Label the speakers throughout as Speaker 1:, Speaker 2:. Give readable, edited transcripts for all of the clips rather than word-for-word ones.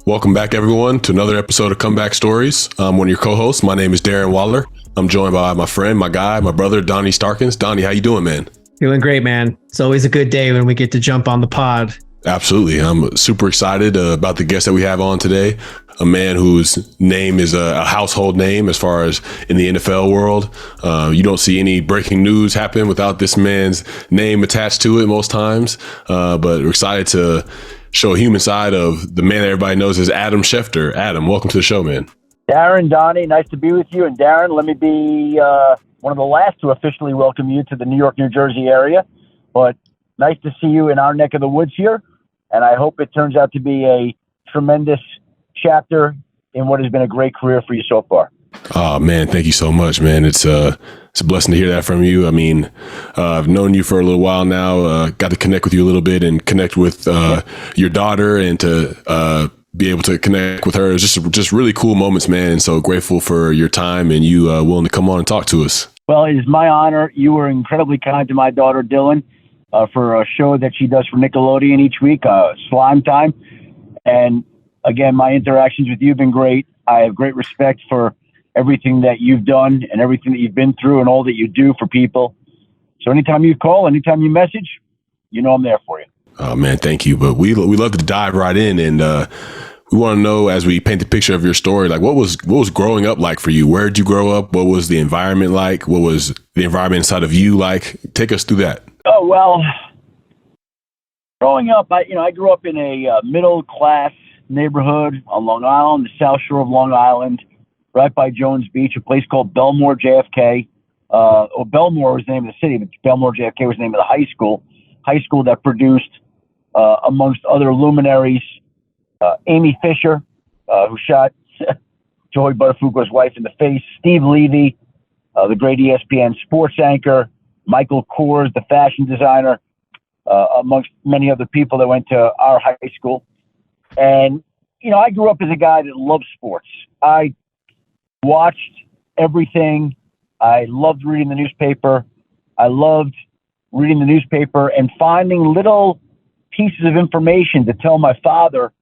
Speaker 1: Welcome back, everyone, to another episode of Comeback Stories. I'm one of your co-hosts. My name is Darren Waller. I'm joined by my friend, my guy, my brother, Donny Starkins. Donny, how you doing, man?
Speaker 2: Doing great, man. It's always a good day when we get to jump on the pod.
Speaker 1: Absolutely. I'm super excited about the guest that we have on today. A man whose name is a household name as far as in the NFL world. You don't see any breaking news happen without this man's name attached to it most times. But we're excited to show a human side of the man that everybody knows as Adam Schefter. Adam, welcome to the show, man.
Speaker 3: Darren, Donny, nice to be with you. And Darren, let me be one of the last to officially welcome you to the New York, New Jersey area. But nice to see you in our neck of the woods here. And I hope it turns out to be a tremendous chapter in what has been a great career for you so far.
Speaker 1: Oh, man, thank you so much, man. It's a blessing to hear that from you. I mean, I've known you for a little while now, got to connect with you a little bit and connect with your daughter and to be able to connect with her. It's just really cool moments, man. And so grateful for your time and you willing to come on and talk to us.
Speaker 3: Well, it is my honor. You were incredibly kind to my daughter, Dylan, for a show that she does for Nickelodeon each week, Slime Time. And again, my interactions with you have been great. I have great respect for everything that you've done and everything that you've been through and all that you do for people. So anytime you call, anytime you message, you know I'm there for you.
Speaker 1: Oh, man, thank you. But we love to dive right in. And we want to know, as we paint the picture of your story, like what was growing up like for you? Where did you grow up? What was the environment like? What was the environment inside of you like? Take us through that.
Speaker 3: Oh, well, growing up, I grew up in a middle-class neighborhood on Long Island, the South Shore of Long Island, right by Jones Beach, a place called Belmore JFK. Belmore was the name of the city, but Belmore JFK was the name of the high school that produced, amongst other luminaries, Amy Fisher, who shot Joey Buttafuoco's wife in the face, Steve Levy, the great ESPN sports anchor, Michael Kors, the fashion designer, amongst many other people that went to our high school. And, I grew up as a guy that loved sports. I watched everything. I loved reading the newspaper. I loved reading the newspaper and finding little pieces of information to tell my father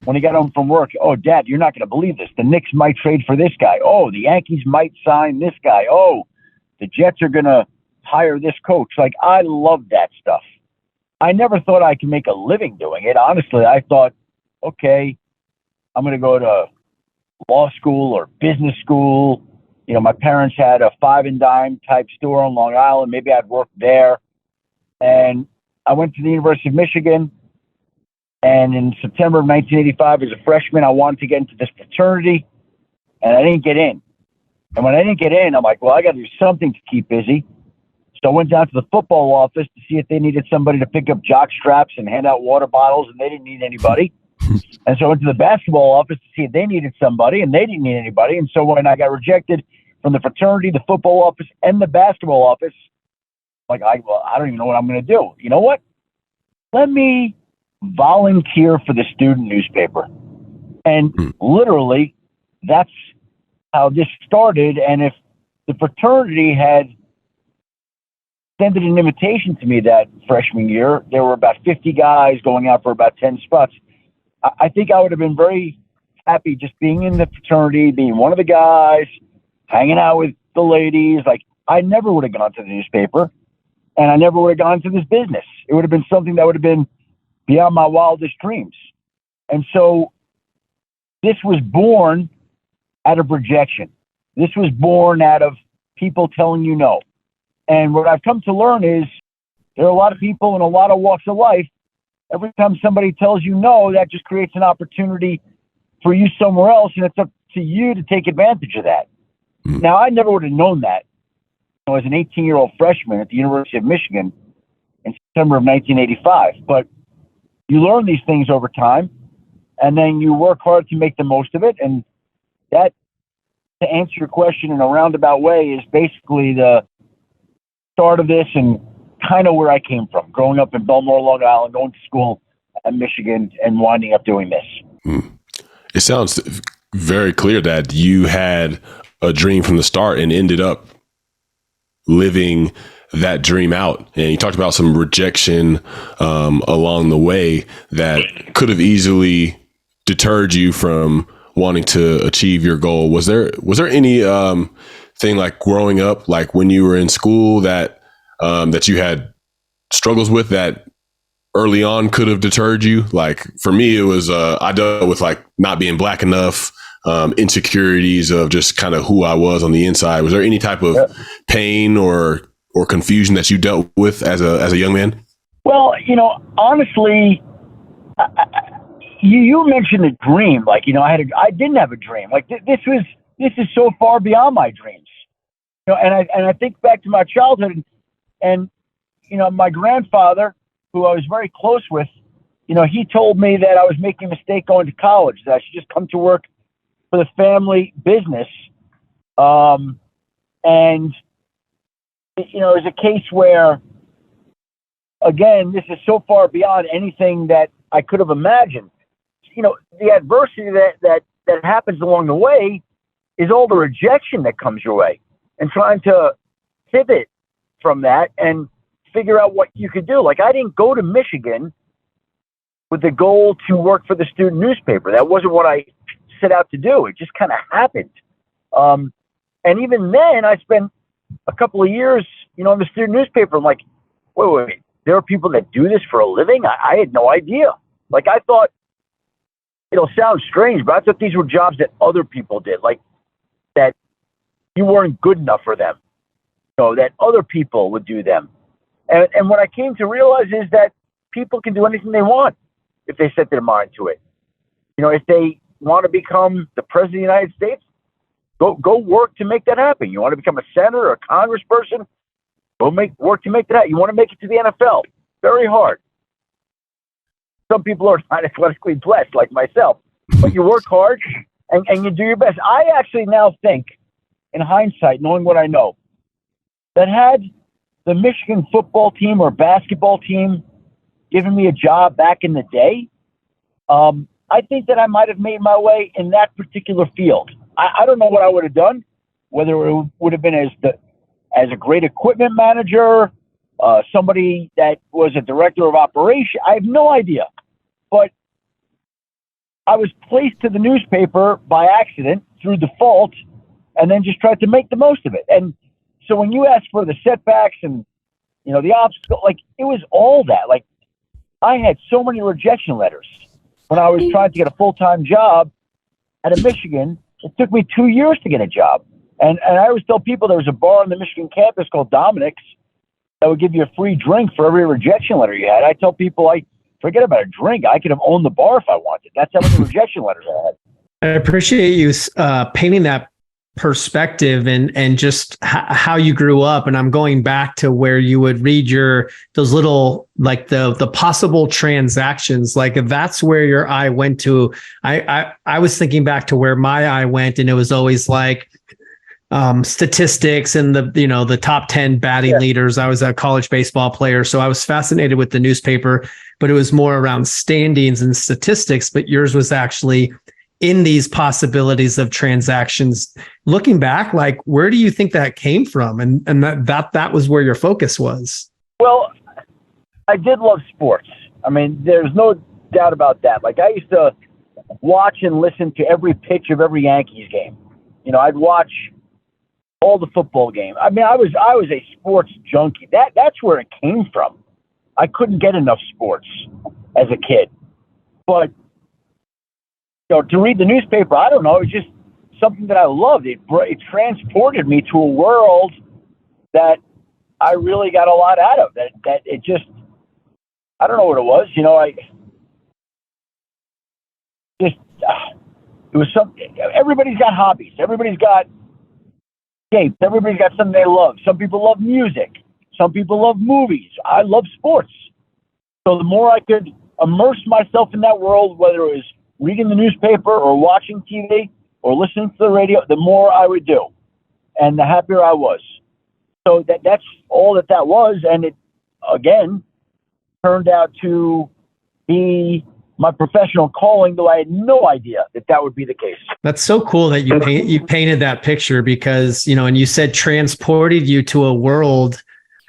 Speaker 3: when he got home from work. Oh, Dad, you're not going to believe this. The Knicks might trade for this guy. Oh, the Yankees might sign this guy. Oh, the Jets are going to hire this coach. Like, I loved that stuff. I never thought I could make a living doing it. Honestly, I thought, okay, I'm going to go to law school or business school. My parents had a five and dime type store on Long Island. Maybe I'd work there. And I went to the University of Michigan. And in September of 1985, as a freshman, I wanted to get into this fraternity, and I didn't get in. And when I didn't get in, I'm like, well, I got to do something to keep busy. So I went down to the football office to see if they needed somebody to pick up jock straps and hand out water bottles, and they didn't need anybody. And so I went to the basketball office to see if they needed somebody, and they didn't need anybody. And so when I got rejected from the fraternity, the football office, and the basketball office, I don't even know what I'm going to do. You know what? Let me volunteer for the student newspaper. And literally, that's how this started. And if the fraternity had extended an invitation to me that freshman year, there were about 50 guys going out for about 10 spots. I think I would have been very happy just being in the fraternity, being one of the guys, hanging out with the ladies. Like, I never would have gone to the newspaper, and I never would have gone to this business. It would have been something that would have been beyond my wildest dreams. And so this was born out of rejection. This was born out of people telling you no. And what I've come to learn is there are a lot of people in a lot of walks of life. Every time somebody tells you no, that just creates an opportunity for you somewhere else, and it's up to you to take advantage of that. Now, I never would have known that as an 18-year-old freshman at the University of Michigan in September of 1985. But you learn these things over time, and then you work hard to make the most of it. And that, to answer your question in a roundabout way, is basically the start of this and kind of where I came from, growing up in Belmore, Long Island, going to school at Michigan, and winding up doing this.
Speaker 1: It sounds very clear that you had a dream from the start and ended up living that dream out. And you talked about some rejection along the way that could have easily deterred you from wanting to achieve your goal? Was there any thing like growing up, like when you were in school, that that you had struggles with that early on could have deterred you? Like for me, it was I dealt with like not being black enough, insecurities of just kind of who I was on the inside. Was there any type of pain or confusion that you dealt with as a young man?
Speaker 3: Well, honestly, you mentioned a dream. Like, I didn't have a dream. Like this is so far beyond my dreams. And I think back to my childhood, and my grandfather, who I was very close with, he told me that I was making a mistake going to college, that I should just come to work for the family business. And it was a case where, again, this is so far beyond anything that I could have imagined. The adversity that happens along the way is all the rejection that comes your way, and trying to pivot from that and figure out what you could do. Like, I didn't go to Michigan with the goal to work for the student newspaper. That wasn't what I set out to do. It just kind of happened. And even then, I spent a couple of years, in the student newspaper. I'm like, wait, there are people that do this for a living? I had no idea. Like, I thought, it'll sound strange, but I thought these were jobs that other people did, like that you weren't good enough for them, that other people would do them. And what I came to realize is that people can do anything they want if they set their mind to it. If they want to become the president of the United States, go work to make that happen. You want to become a senator or a congressperson, work to make that happen. You want to make it to the NFL, very hard. Some people are not athletically blessed like myself, but you work hard and you do your best. I actually now think, in hindsight, knowing what I know, that had the Michigan football team or basketball team given me a job back in the day, I think that I might have made my way in that particular field. I don't know what I would have done, whether it would have been as a great equipment manager, somebody that was a director of operation. I have no idea. But I was placed to the newspaper by accident through default, and then just tried to make the most of it. And so when you ask for the setbacks and, the obstacle, like, it was all that. Like, I had so many rejection letters when I was trying to get a full-time job out of Michigan. It took me 2 years to get a job. And I always tell people there was a bar on the Michigan campus called Dominic's that would give you a free drink for every rejection letter you had. I tell people, forget about a drink. I could have owned the bar if I wanted. That's how many rejection letters I had.
Speaker 2: I appreciate you painting that perspective and just how you grew up. And I'm going back to where you would read those little, like the possible transactions. Like, if that's where your eye went to, I was thinking back to where my eye went, and it was always like statistics and the top 10 batting leaders. I was a college baseball player, so I was fascinated with the newspaper, but it was more around standings and statistics. But yours was actually in these possibilities of transactions. Looking back, like, where do you think that came from? And that was where your focus was.
Speaker 3: Well, I did love sports. I mean, there's no doubt about that. Like, I used to watch and listen to every pitch of every Yankees game. I'd watch all the football game. I mean, I was a sports junkie. That's where it came from. I couldn't get enough sports as a kid. But to read the newspaper, I don't know, it was just something that I loved. It transported me to a world that I really got a lot out of. That it just, I don't know what it was. It was something. Everybody's got hobbies. Everybody's got escapes. Everybody's got something they love. Some people love music. Some people love movies. I love sports. So the more I could immerse myself in that world, whether it was reading the newspaper or watching TV or listening to the radio, the more I would do, and the happier I was. So that's all that was. And it, again, turned out to be my professional calling, though I had no idea that would be the case.
Speaker 2: That's so cool that you painted that picture, because, and you said transported you to a world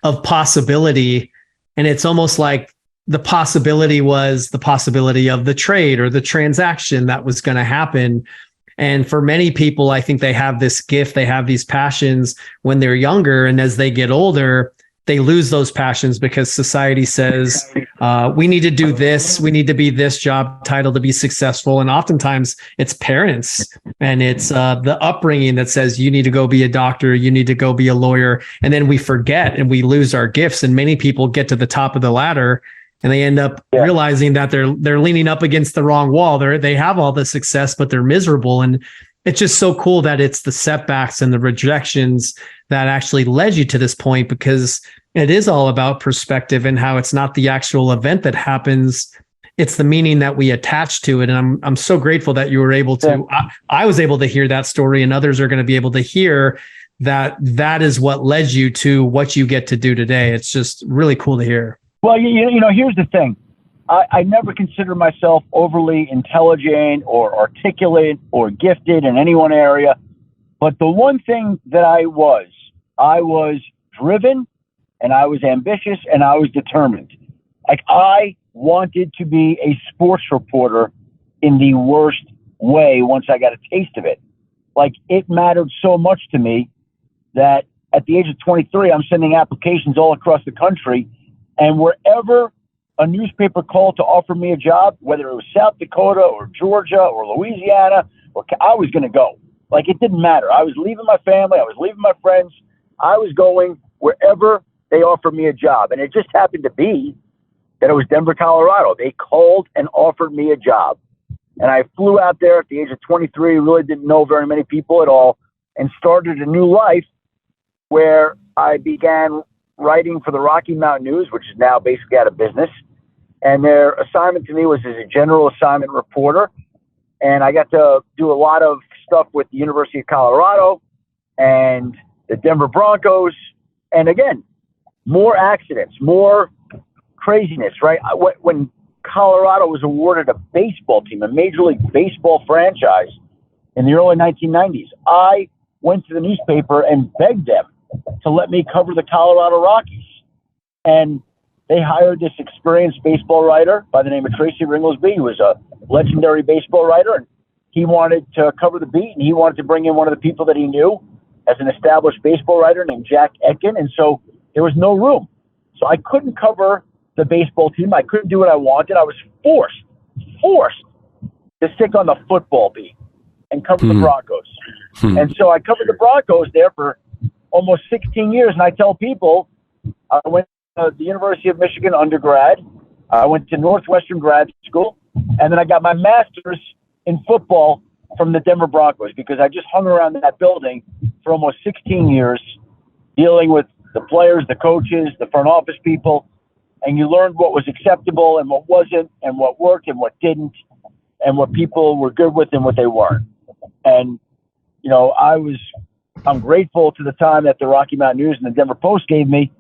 Speaker 2: of possibility. And it's almost like the possibility was the possibility of the trade or the transaction that was going to happen. And for many people, I think they have this gift, they have these passions when they're younger. And as they get older, they lose those passions because society says, we need to do this, we need to be this job title to be successful. And oftentimes it's parents and it's the upbringing that says you need to go be a doctor, you need to go be a lawyer. And then we forget and we lose our gifts. And many people get to the top of the ladder and they end up realizing that they're leaning up against the wrong wall. They have all the success, but they're miserable. And it's just so cool that it's the setbacks and the rejections that actually led you to this point, because it is all about perspective and how it's not the actual event that happens. It's the meaning that we attach to it. And I'm so grateful that you were able to, I was able to hear that story, and others are going to be able to hear that is what led you to what you get to do today. It's just really cool to hear.
Speaker 3: Well, you know, here's the thing. I never consider myself overly intelligent or articulate or gifted in any one area. But the one thing that I was driven, and I was ambitious, and I was determined. Like, I wanted to be a sports reporter in the worst way once I got a taste of it. Like, it mattered so much to me that at the age of 23, I'm sending applications all across the country. And wherever a newspaper called to offer me a job, whether it was South Dakota or Georgia or Louisiana, I was going to go. Like, it didn't matter. I was leaving my family. I was leaving my friends. I was going wherever they offered me a job. And it just happened to be that it was Denver, Colorado. They called and offered me a job. And I flew out there at the age of 23, really didn't know very many people at all, and started a new life where I began writing for the Rocky Mountain News, which is now basically out of business. And their assignment to me was as a general assignment reporter. And I got to do a lot of stuff with the University of Colorado and the Denver Broncos. And again, more accidents, more craziness, right? When Colorado was awarded a baseball team, a Major League Baseball franchise in the early 1990s, I went to the newspaper and begged them to let me cover the Colorado Rockies. And they hired this experienced baseball writer by the name of Tracy Ringlesby, who was a legendary baseball writer. And he wanted to cover the beat, and he wanted to bring in one of the people that he knew as an established baseball writer named Jack Etkin. And so there was no room. So I couldn't cover the baseball team. I couldn't do what I wanted. I was forced to stick on the football beat and cover the Broncos. And so I covered the Broncos there for almost 16 years. And I tell people, I went to the University of Michigan undergrad. I went to Northwestern grad school. And then I got my master's in football from the Denver Broncos, because I just hung around that building for almost 16 years, dealing with the players, the coaches, the front office people. And you learned what was acceptable and what wasn't, and what worked and what didn't, and what people were good with and what they weren't. And, you know, I'm grateful to the time that the Rocky Mountain News and the Denver Post gave me,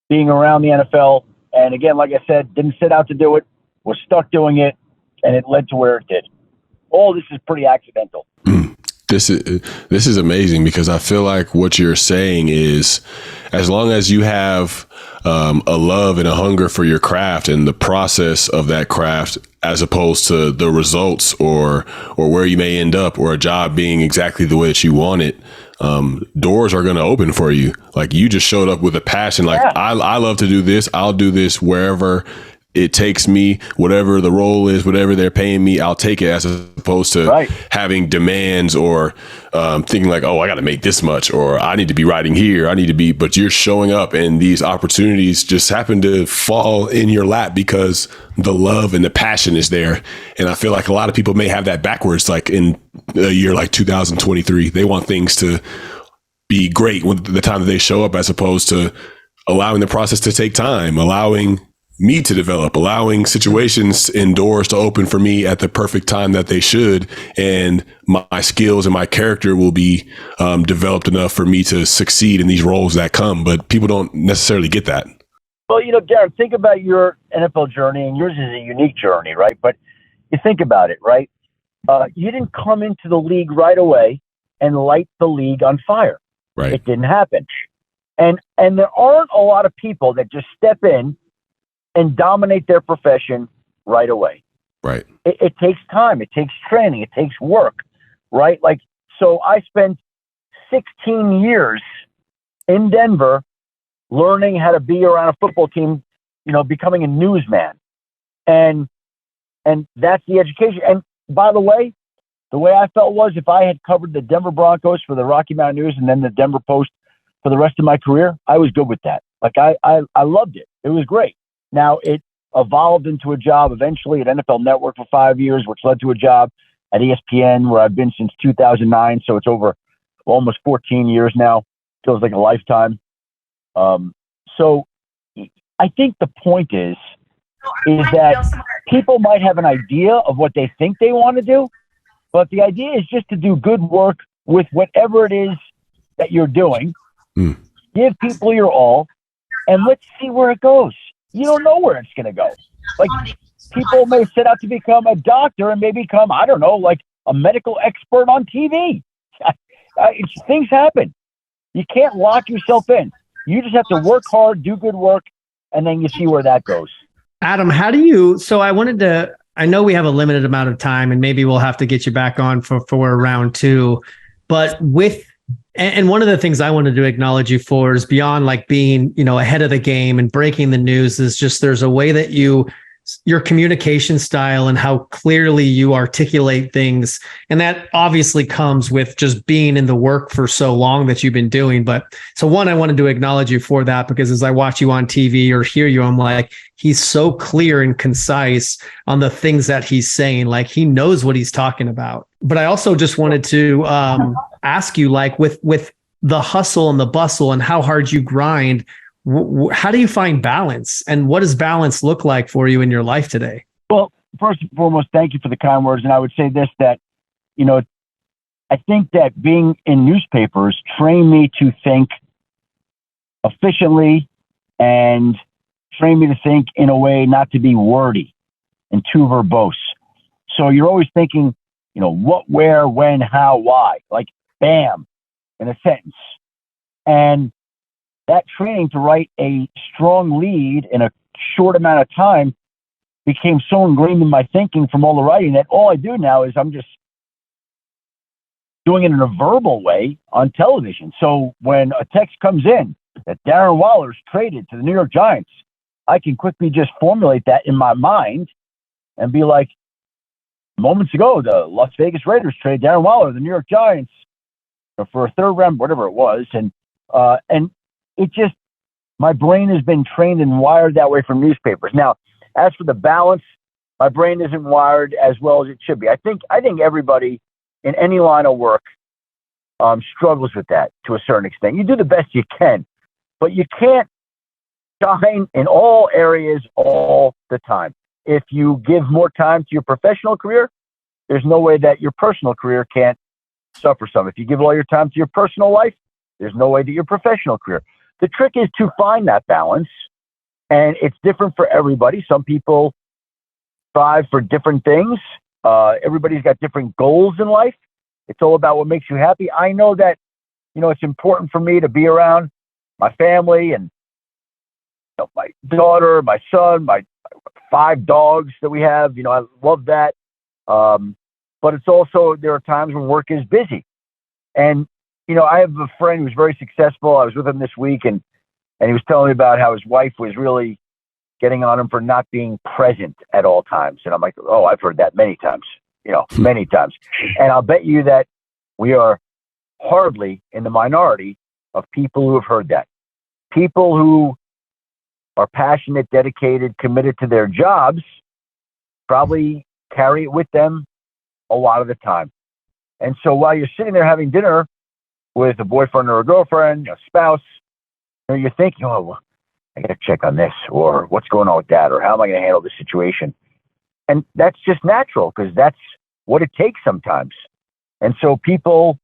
Speaker 3: being around the NFL. And again, like I said, didn't set out to do it, was stuck doing it, and it led to where it did. All this is pretty accidental.
Speaker 1: This is amazing, because I feel like what you're saying is, as long as you have a love and a hunger for your craft and the process of that craft, as opposed to the results or where you may end up, or a job being exactly the way that you want it, doors are going to open for you. Like, you just showed up with a passion. Like, I love to do this. I'll do this wherever it takes me, whatever the role is, whatever they're paying me, I'll take it, as opposed to having demands or thinking like, oh, I got to make this much, or I need to be writing here. But you're showing up, and these opportunities just happen to fall in your lap because the love and the passion is there. And I feel like a lot of people may have that backwards, like in a year like 2023, they want things to be great when the time that they show up, as opposed to allowing the process to take time, allowing me to develop, allowing situations and doors to open for me at the perfect time that they should. And my skills and my character will be developed enough for me to succeed in these roles that come. But people don't necessarily get that.
Speaker 3: Well, you know, Darren, think about your NFL journey, and yours is a unique journey, right? But you think about it, right? You didn't come into the league right away and light the league on fire.
Speaker 1: Right.
Speaker 3: It didn't happen. And there aren't a lot of people that just step in and dominate their profession right away.
Speaker 1: Right.
Speaker 3: It takes time. It takes training. It takes work, right? Like, so I spent 16 years in Denver learning how to be around a football team, becoming a newsman. And that's the education. And by the way I felt was if I had covered the Denver Broncos for the Rocky Mountain News and then the Denver Post for the rest of my career, I was good with that. Like I loved it. It was great. Now it evolved into a job eventually at NFL Network for 5 years, which led to a job at ESPN where I've been since 2009. So it's over almost 14 years now. Feels like a lifetime. So I think the point is that people might have an idea of what they think they want to do, but the idea is just to do good work with whatever it is that you're doing. Give people your all, and let's see where it goes. You don't know where it's going to go. Like, people may set out to become a doctor and may become, I don't know, like a medical expert on TV. Things happen. You can't lock yourself in. You just have to work hard, do good work, and then you see where that goes.
Speaker 2: Adam, I know we have a limited amount of time and maybe we'll have to get you back on for round 2, but and one of the things I wanted to acknowledge you for is beyond like being, ahead of the game and breaking the news is just, there's a way that your communication style and how clearly you articulate things. And that obviously comes with just being in the work for so long that you've been doing. But so one, I wanted to acknowledge you for that, because as I watch you on TV or hear you, I'm like, he's so clear and concise on the things that he's saying. Like, he knows what he's talking about. But I also just wanted to ask you, like, with the hustle and the bustle and how hard you grind, how do you find balance, and what does balance look like for you in your life today?
Speaker 3: Well, first and foremost, thank you for the kind words. And I would say this, that, I think that being in newspapers trained me to think efficiently and trained me to think in a way not to be wordy and too verbose. So you're always thinking, what, where, when, how, why, like bam, in a sentence. And that training to write a strong lead in a short amount of time became so ingrained in my thinking from all the writing that all I do now is I'm just doing it in a verbal way on television. So when a text comes in that Darren Waller's traded to the New York Giants, I can quickly just formulate that in my mind and be like, moments ago, the Las Vegas Raiders traded Darren Waller to the New York Giants for a third round, whatever it was. And it just, my brain has been trained and wired that way from newspapers. Now, as for the balance, my brain isn't wired as well as it should be. I think everybody in any line of work struggles with that to a certain extent. You do the best you can, but you can't shine in all areas all the time. If you give more time to your professional career, there's no way that your personal career can't suffer some. If you give all your time to your personal life, there's no way that your professional career. The trick is to find that balance, and it's different for everybody. Some people strive for different things. Everybody's got different goals in life. It's all about what makes you happy. I know that, it's important for me to be around my family and my daughter, my son, my 5 dogs that we have. I love that. But it's also, there are times when work is busy. And I have a friend who's very successful. I was with him this week, and he was telling me about how his wife was really getting on him for not being present at all times. And I'm like, oh, I've heard that many times, many times. And I'll bet you that we are hardly in the minority of people who have heard that. People who are passionate, dedicated, committed to their jobs probably carry it with them a lot of the time. And so while you're sitting there having dinner with a boyfriend or a girlfriend, a spouse, you're thinking, oh, well, I got to check on this, or what's going on with that, or how am I going to handle this situation? And that's just natural, because that's what it takes sometimes. And so people,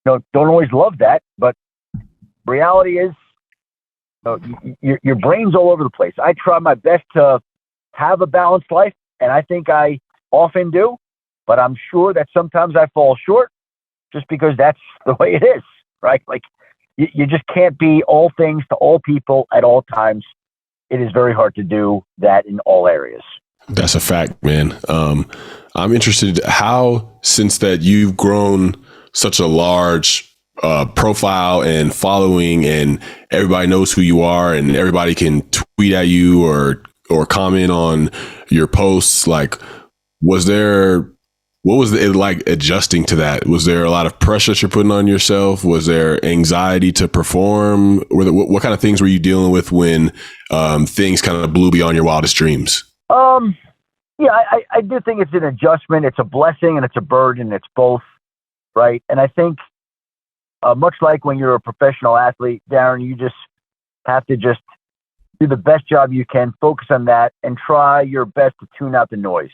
Speaker 3: don't always love that, but reality is, your brain's all over the place. I try my best to have a balanced life, and I think I often do, but I'm sure that sometimes I fall short, just because that's the way it is, right? Like, you just can't be all things to all people at all times. it is very hard to do that in all areas.
Speaker 1: That's a fact, man. I'm interested how, since that you've grown such a large profile and following, and everybody knows who you are, and everybody can tweet at you or comment on your posts. Like, what was it like adjusting to that? Was there a lot of pressure that you're putting on yourself? Was there anxiety to perform? What kind of things were you dealing with when things kind of blew beyond your wildest dreams?
Speaker 3: Yeah, I do think it's an adjustment. It's a blessing and it's a burden. It's both, right? And I think much like when you're a professional athlete, Darren, you just have to just do the best job you can, focus on that, and try your best to tune out the noise,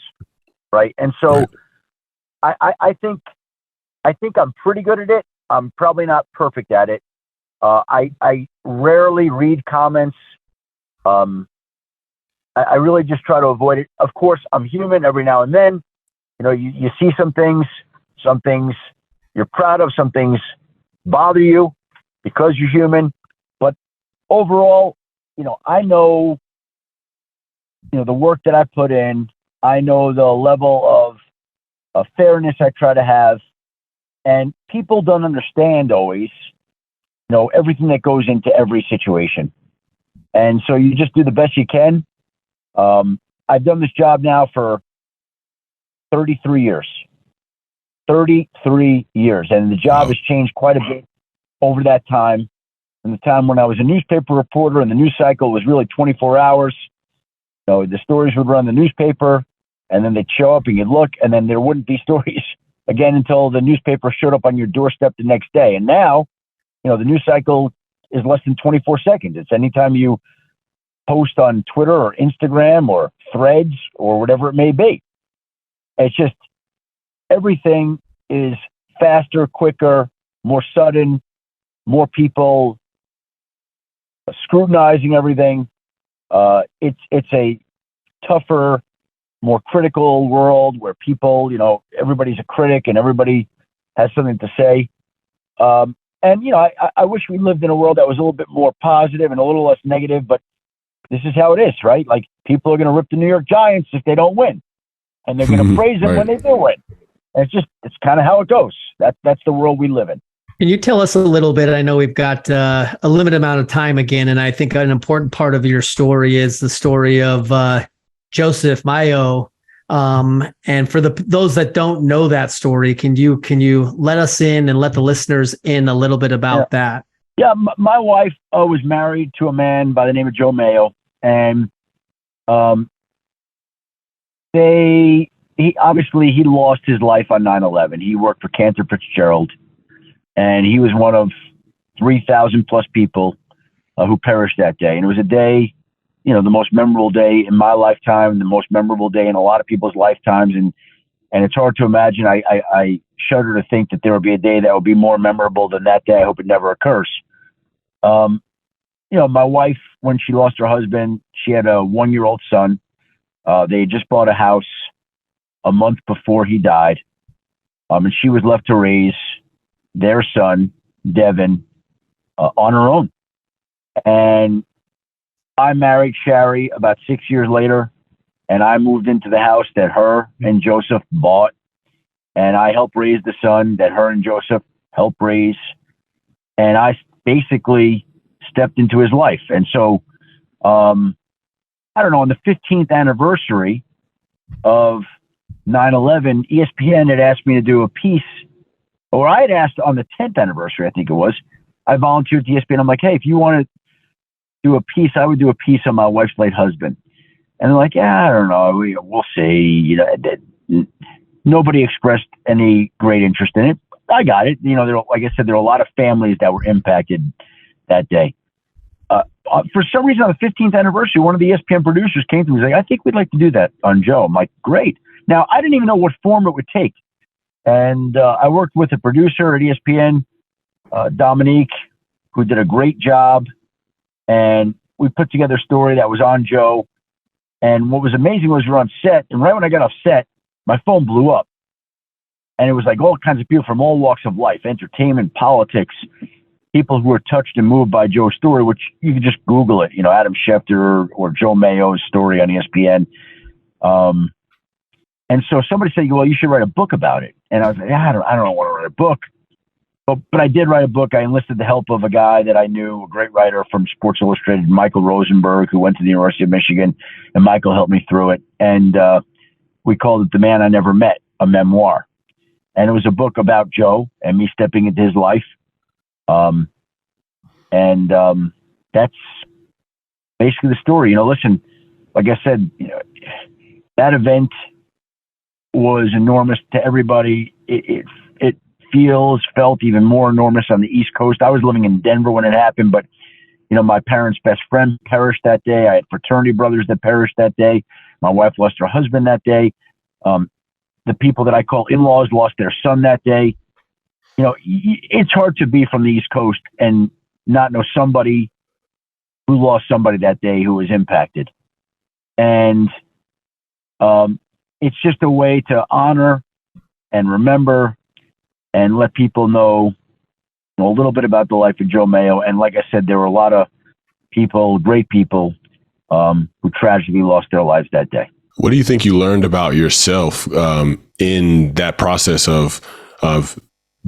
Speaker 3: right? And so right. I think I'm pretty good at it. I'm probably not perfect at it. I rarely read comments. I really just try to avoid it. Of course, I'm human. Every now and then, you see some things you're proud of, some things bother you because you're human. But overall, I know, the work that I put in. I know the level of fairness I try to have, and people don't understand always, everything that goes into every situation. And so you just do the best you can. I've done this job now for 33 years. 33 years. And the job has changed quite a bit over that time. From the time when I was a newspaper reporter and the news cycle was really 24 hours. The stories would run the newspaper, and then they'd show up and you'd look, and then there wouldn't be stories again until the newspaper showed up on your doorstep the next day. And now, the news cycle is less than 24 seconds. It's anytime you post on Twitter or Instagram or Threads or whatever it may be. It's just everything is faster, quicker, more sudden, more people scrutinizing everything. It's a tougher, more critical world where people, everybody's a critic and everybody has something to say. I wish we lived in a world that was a little bit more positive and a little less negative, but this is how it is, right? Like, people are going to rip the New York Giants if they don't win, and they're going to praise them when they do win. And it's kind of how it goes. That's the world we live in.
Speaker 2: Can you tell us a little bit? I know we've got a limited amount of time again, and I think an important part of your story is the story of Joseph Maio. And for those that don't know that story, can you let us in and let the listeners in a little bit about that?
Speaker 3: Yeah, my wife was married to a man by the name of Joe Maio, and he lost his life on 9/11. He worked for Cantor Fitzgerald, and he was one of 3,000 plus people who perished that day. And it was a day, the most memorable day in my lifetime, the most memorable day in a lot of people's lifetimes, and it's hard to imagine. I shudder to think that there will be a day that will be more memorable than that day. I hope it never occurs. My wife, when she lost her husband, she had a 1-year-old son. They had just bought a house a month before he died. And she was left to raise their son, Devin, on her own. And I married Shari about 6 years later, and I moved into the house that her and Joseph bought. And I helped raise the son that her and Joseph helped raise. And I basically stepped into his life. And so, I don't know, on the 15th anniversary of 9/11, ESPN had asked me to do a piece, or I had asked on the 10th anniversary, I think it was. I volunteered to ESPN. I'm like, hey, if you want to do a piece, I would do a piece on my wife's late husband. And they're like, yeah, I don't know. We'll see. Nobody expressed any great interest in it. I got it. Like I said, there are a lot of families that were impacted that day. For some reason, on the 15th anniversary, one of the ESPN producers came to me and was like, I think we'd like to do that on Joe. I'm like, great. Now, I didn't even know what form it would take. And I worked with a producer at ESPN, Dominique, who did a great job. And we put together a story that was on Joe. And what was amazing was we were on set. And right when I got off set, my phone blew up. And it was like all kinds of people from all walks of life, entertainment, politics. people who were touched and moved by Joe's story, which you can just Google it, Adam Schefter or Joe Maio's story on ESPN. And so somebody said, well, you should write a book about it. And I was like, I don't want to write a book. But I did write a book. I enlisted the help of a guy that I knew, a great writer from Sports Illustrated, Michael Rosenberg, who went to the University of Michigan. And Michael helped me through it. And we called it The Man I Never Met, a memoir. And it was a book about Joe and me stepping into his life. That's basically the story. Listen, like I said, that event was enormous to everybody. It felt even more enormous on the East Coast. I was living in Denver when it happened, but my parents' best friend perished that day. I had fraternity brothers that perished that day. My wife lost her husband that day. The people that I call in-laws lost their son that day. It's hard to be from the East Coast and not know somebody who lost somebody that day who was impacted. And it's just a way to honor and remember and let people know, a little bit about the life of Joe Maio. And like I said, there were a lot of people, great people, who tragically lost their lives that day.
Speaker 1: What do you think you learned about yourself in that process of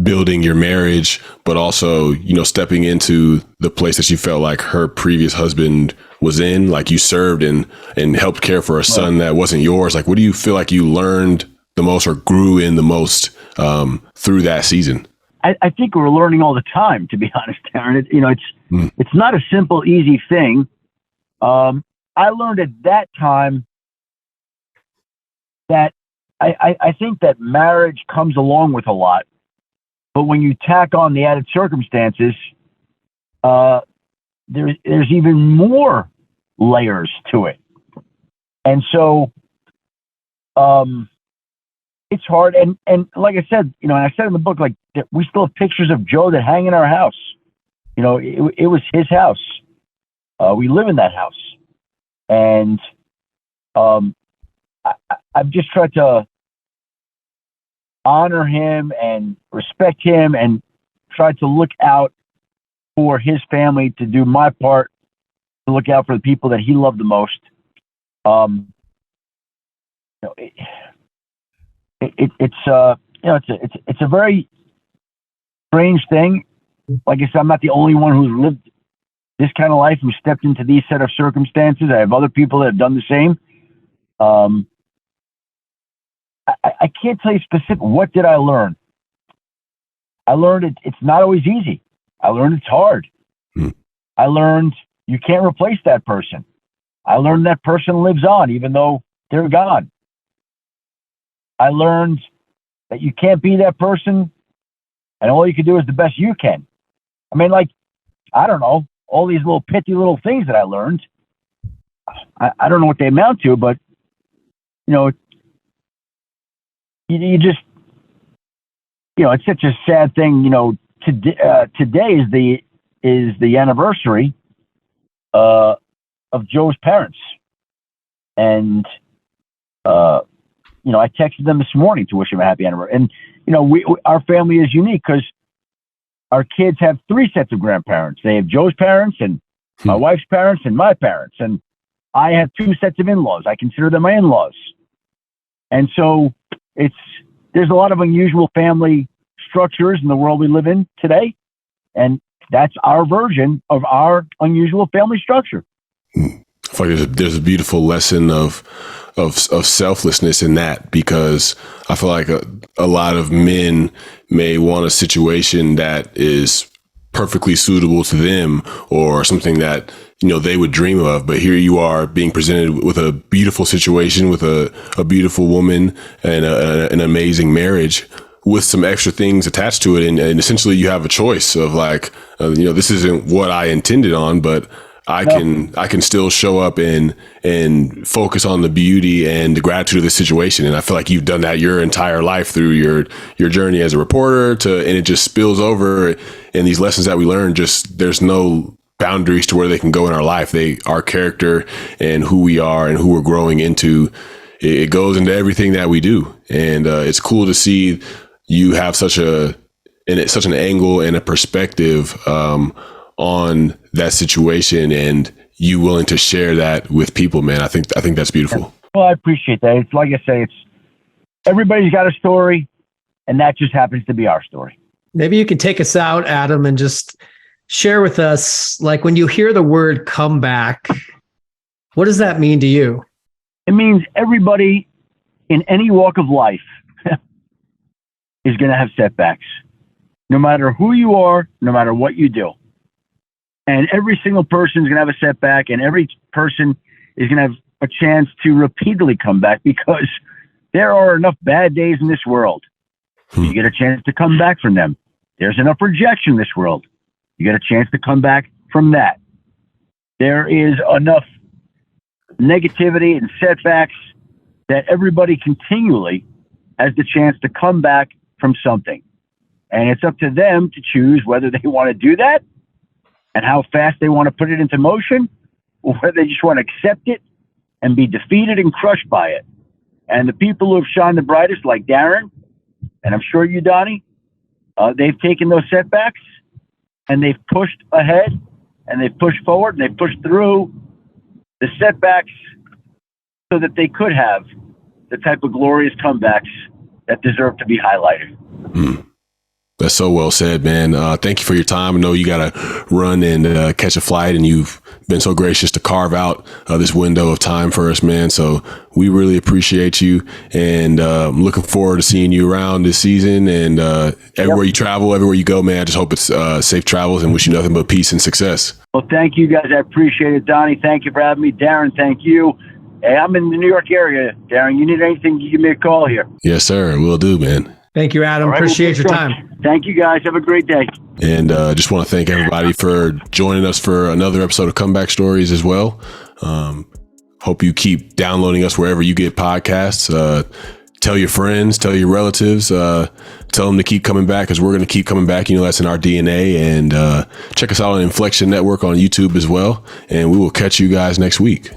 Speaker 1: building your marriage, but also, stepping into the place that you felt like her previous husband was in, like you served and helped care for a son that wasn't yours? Like, what do you feel like you learned the most or grew in the most through that season?
Speaker 3: I think we're learning all the time, to be honest, Darren. It's not a simple, easy thing. I learned at that time that I think that marriage comes along with a lot. But when you tack on the added circumstances, there's even more layers to it. And so it's hard. And like I said, and I said in the book, like, we still have pictures of Joe that hang in our house. It was his house. We live in that house. And I've just tried to honor him and respect him and try to look out for his family, to do my part to look out for the people that he loved the most. It's a very strange thing. Like I said, I'm not the only one who's lived this kind of life, who stepped into these set of circumstances. I have other people that have done the same. I can't tell you specific. What did I learn? I learned it's not always easy. I learned it's hard. I learned you can't replace that person. I learned that person lives on, even though they're gone. I learned that you can't be that person, and all you can do is the best you can. I mean, like, I don't know, all these little pithy little things that I learned. I don't know what they amount to, but you just, it's such a sad thing. Today is the anniversary of Joe's parents, and I texted them this morning to wish him a happy anniversary. And our family is unique because our kids have 3 sets of grandparents. They have Joe's parents and my wife's parents and my parents, and I have 2 sets of in-laws. I consider them my in-laws. And so there's a lot of unusual family structures in the world we live in today. And that's our version of our unusual family structure.
Speaker 1: I feel like there's a beautiful lesson of selflessness in that, because I feel like a lot of men may want a situation that is perfectly suitable to them or something that they would dream of, but here you are being presented with a beautiful situation with a beautiful woman and an amazing marriage with some extra things attached to it, and essentially you have a choice of like, this isn't what I intended on, but I can still show up and focus on the beauty and the gratitude of the situation. And I feel like you've done that your entire life through your journey as a reporter and it just spills over. And these lessons that we learn, there's no boundaries to where they can go in our life. Our character and who we are and who we're growing into, it goes into everything that we do. And it's cool to see you have such a it's such an angle and a perspective on that situation, and you willing to share that with people, man. I think that's beautiful.
Speaker 3: Well, I appreciate that. It's like I say, it's everybody's got a story, and that just happens to be our story.
Speaker 2: Maybe you can take us out, Adam, and just share with us, like, when you hear the word comeback, what does that mean to you?
Speaker 3: It means everybody in any walk of life is going to have setbacks, no matter who you are, no matter what you do. And every single person is going to have a setback, and every person is going to have a chance to repeatedly come back, because there are enough bad days in this world. You get a chance to come back from them. There's enough rejection in this world. You get a chance to come back from that. There is enough negativity and setbacks that everybody continually has the chance to come back from something. And it's up to them to choose whether they want to do that and how fast they want to put it into motion, or whether they just want to accept it and be defeated and crushed by it. And the people who have shone the brightest, like Darren, and I'm sure you, Donny, they've taken those setbacks and they've pushed ahead and they've pushed forward and they've pushed through the setbacks so that they could have the type of glorious comebacks that deserve to be highlighted.
Speaker 1: That's so well said, man. Thank you for your time. I know you got to run and catch a flight, and you've been so gracious to carve out this window of time for us, man. So we really appreciate you, and I'm looking forward to seeing you around this season and everywhere you travel, everywhere you go, man. I just hope it's safe travels, and wish you nothing but peace and success.
Speaker 3: Well, thank you, guys. I appreciate it, Donny. Thank you for having me. Darren, thank you. Hey, I'm in the New York area, Darren. You need anything, you give me a call here.
Speaker 1: Yes, sir. Will do, man.
Speaker 2: Thank you, Adam.
Speaker 3: Right,
Speaker 2: appreciate your time.
Speaker 3: Thank you, guys. Have a great day.
Speaker 1: And just want to thank everybody for joining us for another episode of Comeback Stories as well. Hope you keep downloading us wherever you get podcasts. Tell your friends, tell your relatives, tell them to keep coming back, because we're going to keep coming back. You know, that's in our DNA. And check us out on Inflection Network on YouTube as well. And we will catch you guys next week.